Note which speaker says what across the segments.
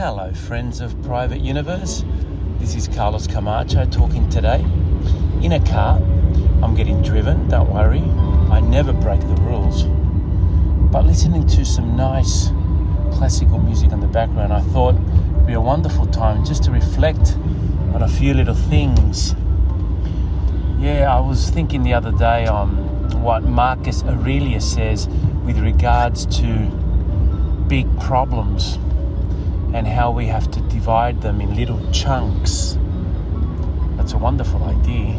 Speaker 1: Hello friends of Private Universe, this is Carlos Camacho talking today. In a car, I'm getting driven, don't worry, I never break the rules. But listening to some nice classical music in the background, I thought it'd be a wonderful time just to reflect on a few little things. I was thinking the other day on what Marcus Aurelius says with regards to big problems and how we have to divide them in little chunks. That's a wonderful idea.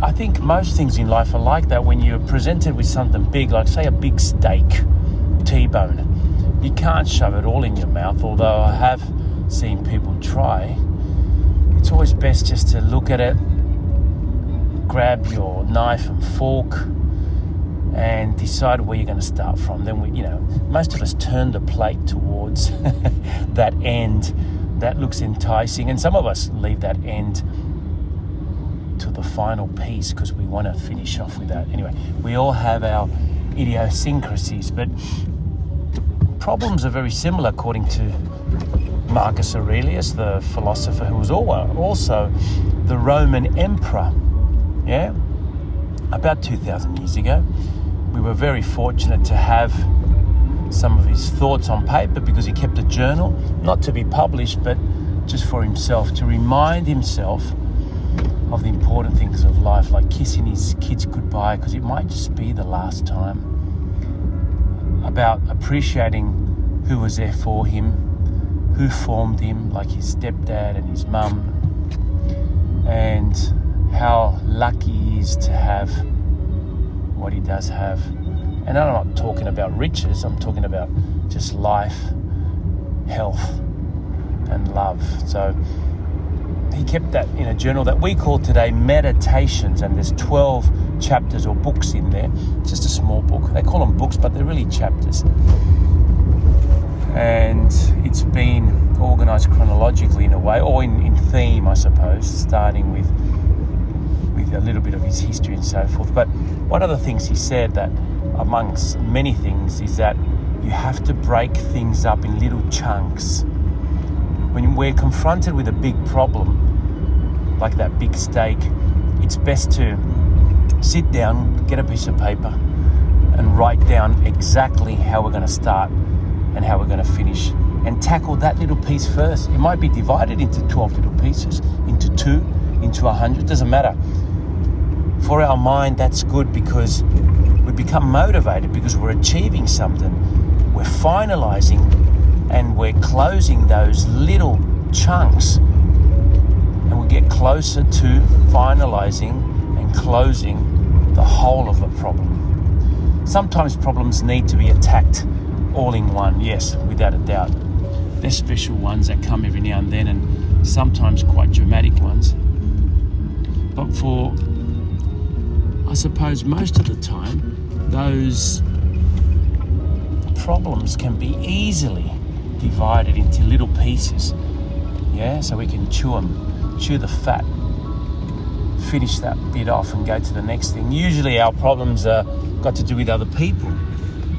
Speaker 1: I think most things in life are like that. When you're presented with something big, like say a big steak, T-bone, you can't shove it all in your mouth, although I have seen people try. It's always best just to look at it, grab your knife and fork, and decide where you're going to start from. Then most of us turn the plate towards that end that looks enticing, and some of us leave that end to the final piece because we want to finish off with that. Anyway, we all have our idiosyncrasies, but problems are very similar according to Marcus Aurelius, the philosopher who was also the Roman emperor. About 2,000 years ago. We were very fortunate to have some of his thoughts on paper because he kept a journal, not to be published, but just for himself, to remind himself of the important things of life, like kissing his kids goodbye because it might just be the last time, about appreciating who was there for him, who formed him, like his stepdad and his mum, and how lucky he is to have what he does have. And I'm not talking about riches, I'm talking about just life, health, and love. So he kept that in a journal that we call today Meditations, and there's 12 chapters or books in there. It's just a small book. They call them books, but they're really chapters. And it's been organised chronologically in a way, or in theme, I suppose, starting with a little bit of his history and so forth. But one of the things he said, that amongst many things, is that you have to break things up in little chunks. When we're confronted with a big problem, like that big steak, it's best to sit down, get a piece of paper, and write down exactly how we're going to start and how we're going to finish, and tackle that little piece first. It might be divided into 12 little pieces, into 2, into 100, doesn't matter. For our mind, that's good because we become motivated because we're achieving something. We're finalizing and we're closing those little chunks, and we get closer to finalizing and closing the whole of the problem. Sometimes problems need to be attacked all in one, yes, without a doubt. There's special ones that come every now and then, and sometimes quite dramatic ones. But for, I suppose, most of the time, those problems can be easily divided into little pieces, so we can chew the fat, finish that bit off and go to the next thing. Usually our problems are got to do with other people,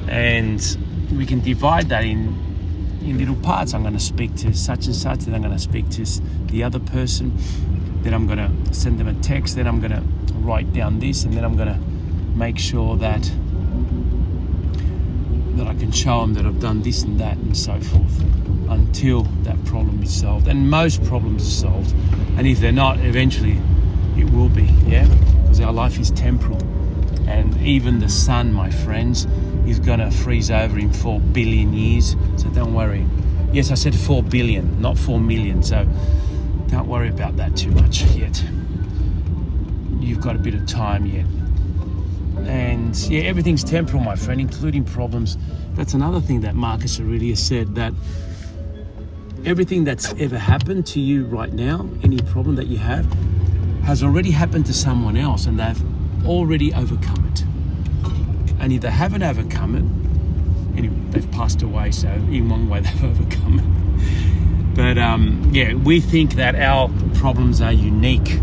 Speaker 1: and we can divide that in little parts. I'm going to speak to such and such, then I'm going to speak to the other person, then I'm going to send them a text, then I'm going to write down this, and then I'm going to make sure that I can show them that I've done this and that and so forth, until that problem is solved. And most problems are solved, and if they're not, eventually it will be, because our life is temporal, and even the sun, my friends, is going to freeze over in 4 billion years, so don't worry. Yes, I said 4 billion, not 4 million, so don't worry about that too much yet. You've got a bit of time yet. And everything's temporal, my friend, including problems. That's another thing that Marcus Aurelius said, that everything that's ever happened to you right now, any problem that you have, has already happened to someone else, and they've already overcome it. And if they haven't overcome it, anyway, they've passed away, so in one way they've overcome it. But we think that our problems are unique.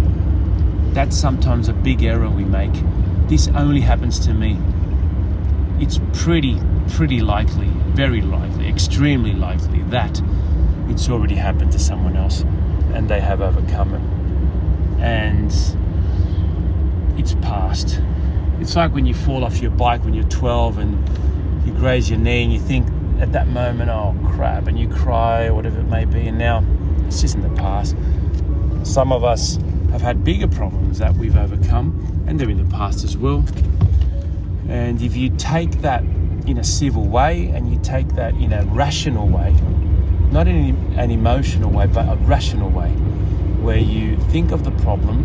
Speaker 1: That's sometimes a big error we make. This only happens to me. It's pretty pretty likely, very likely, extremely likely that it's already happened to someone else and they have overcome it. And it's past. It's like when you fall off your bike when you're 12 and you graze your knee and you think at that moment, oh crap, and you cry or whatever it may be, and now it's just in the past. Some of us have had bigger problems that we've overcome, and they're in the past as well. And if you take that in a civil way and you take that in a rational way, not in an emotional way, but a rational way, where you think of the problem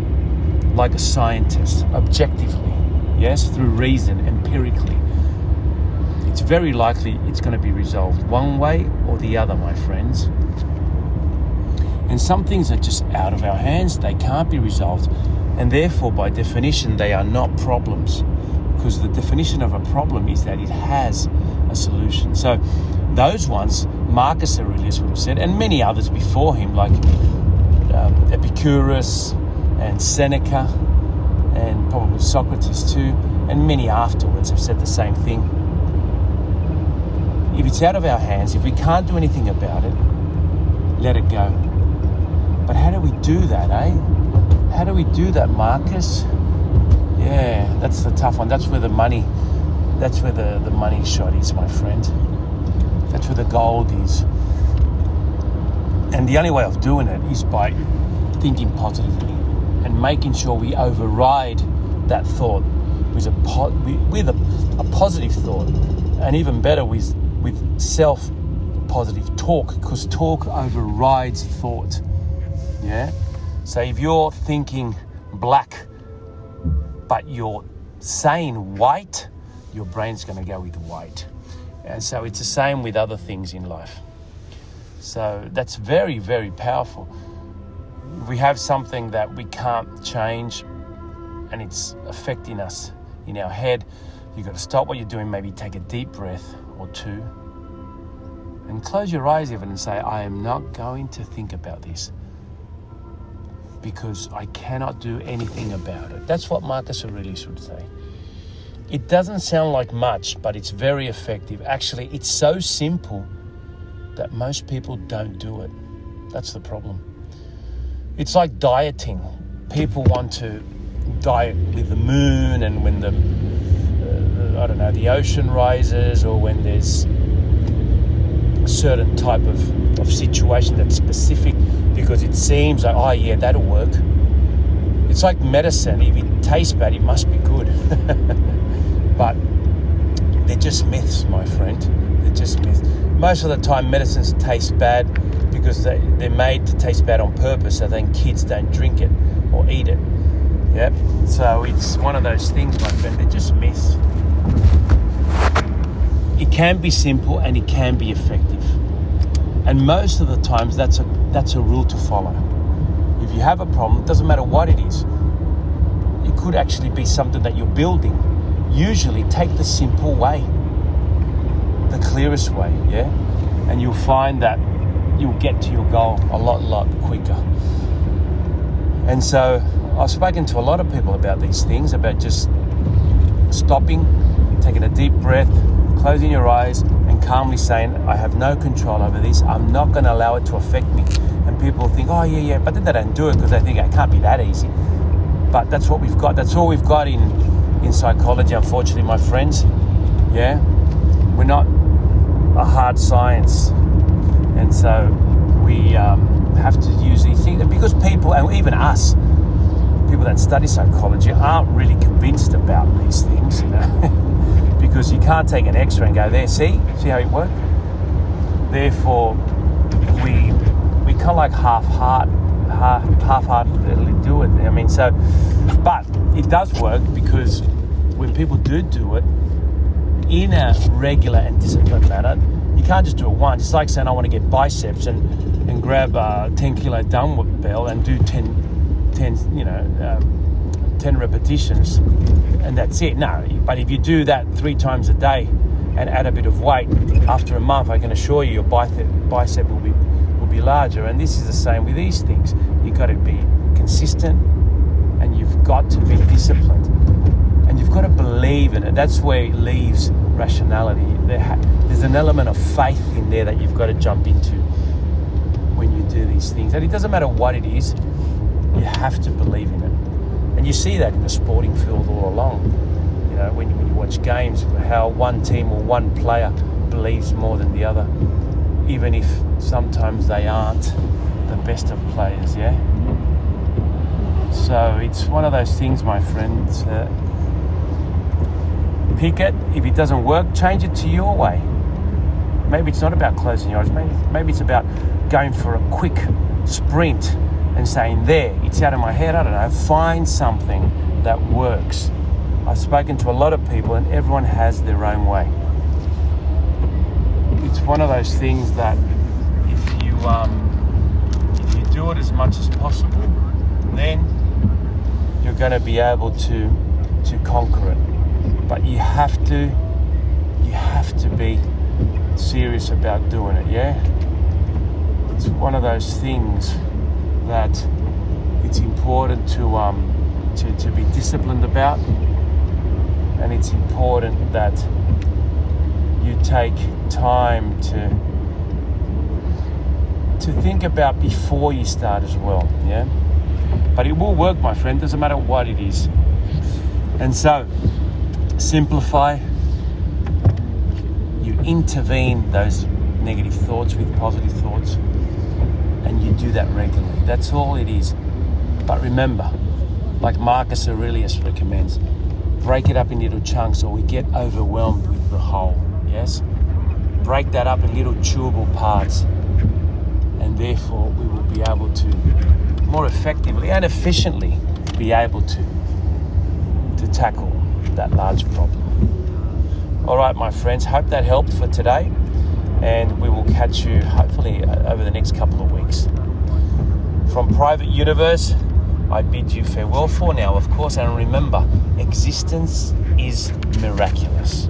Speaker 1: like a scientist, objectively, yes, through reason, empirically, it's very likely it's going to be resolved one way or the other, my friends. And some things are just out of our hands. They can't be resolved. And therefore, by definition, they are not problems. Because the definition of a problem is that it has a solution. So those ones, Marcus Aurelius would have said, and many others before him, like Epicurus and Seneca, and probably Socrates too, and many afterwards have said the same thing. If it's out of our hands, if we can't do anything about it, let it go. But how do we do that, eh? How do we do that, Marcus? Yeah, that's the tough one. That's where the money shot is, my friend. That's where the gold is. And the only way of doing it is by thinking positively and making sure we override that thought with a positive thought, and even better with self-positive talk, because talk overrides thought. Yeah. So if you're thinking black, but you're saying white, your brain's going to go with white. And so it's the same with other things in life. So that's very, very powerful. If we have something that we can't change and it's affecting us in our head, you've got to stop what you're doing, maybe take a deep breath or two, and close your eyes even and say, I am not going to think about this because I cannot do anything about it. That's what Marcus Aurelius would say. It doesn't sound like much, but it's very effective. Actually, it's so simple that most people don't do it. That's the problem. It's like dieting. People want to diet with the moon and when the ocean rises, or when there's a certain type of situation that's specific, because it seems like, oh yeah, that'll work. It's like medicine. If it tastes bad, it must be good. But they're just myths, my friend. They're just myths. Most of the time, medicines taste bad because they're made to taste bad on purpose, so then kids don't drink it or eat it. Yep. So it's one of those things, my friend. They're just myths. It can be simple and it can be effective. And most of the times, that's a rule to follow. If you have a problem, it doesn't matter what it is. It could actually be something that you're building. Usually take the simple way, the clearest way, yeah? And you'll find that you'll get to your goal a lot quicker. And so I've spoken to a lot of people about these things, about just stopping, taking a deep breath, closing your eyes and calmly saying, I have no control over this. I'm not going to allow it to affect me. And people think, oh yeah, but then they don't do it because they think it can't be that easy. But that's what we've got. That's all we've got in psychology, unfortunately, my friends. Yeah, we're not a hard science, and so we have to use these things because people, and even us, people that study psychology, aren't really convinced about these things, you know, because you can't take an X-ray and go there, see how it works. Therefore, we kind of like half-heartedly do it. I mean, so, but it does work because when people do it in a regular and disciplined manner, you can't just do it once. It's like saying I want to get biceps and grab a 10-kilo dumbbell and do 10 repetitions and that's it. No, but if you do that 3 times a day and add a bit of weight, after a month, I can assure you your bicep will be larger. And this is the same with these things. You've got to be consistent and you've got to be disciplined and you've got to believe in it. That's where it leaves rationality. There's an element of faith in there that you've got to jump into when you do these things. And it doesn't matter what it is, you have to believe in it. And you see that in the sporting field all along. You know, when you watch games, how one team or one player believes more than the other, even if sometimes they aren't the best of players, yeah? So it's one of those things, my friends. Pick it. If it doesn't work, change it to your way. Maybe it's not about closing your eyes. Maybe it's about going for a quick sprint and saying, there, it's out of my head, I don't know, find something that works. I've spoken to a lot of people and everyone has their own way. It's one of those things that if you do it as much as possible, then you're going to be able to conquer it. But you have to be serious about doing it, yeah? It's one of those things that it's important to be disciplined about, and it's important that you take time to think about before you start as well, yeah? But it will work, my friend, doesn't matter what it is. And so, simplify. You intervene those negative thoughts with positive thoughts, and you do that regularly. That's all it is. But remember, like Marcus Aurelius recommends, break it up in little chunks or we get overwhelmed with the whole, yes? Break that up in little chewable parts, and therefore we will be able to more effectively and efficiently be able to tackle that large problem. All right, my friends, hope that helped for today, and we will catch you hopefully over the next couple of weeks. From Private Universe, I bid you farewell for now, of course, and remember, existence is miraculous.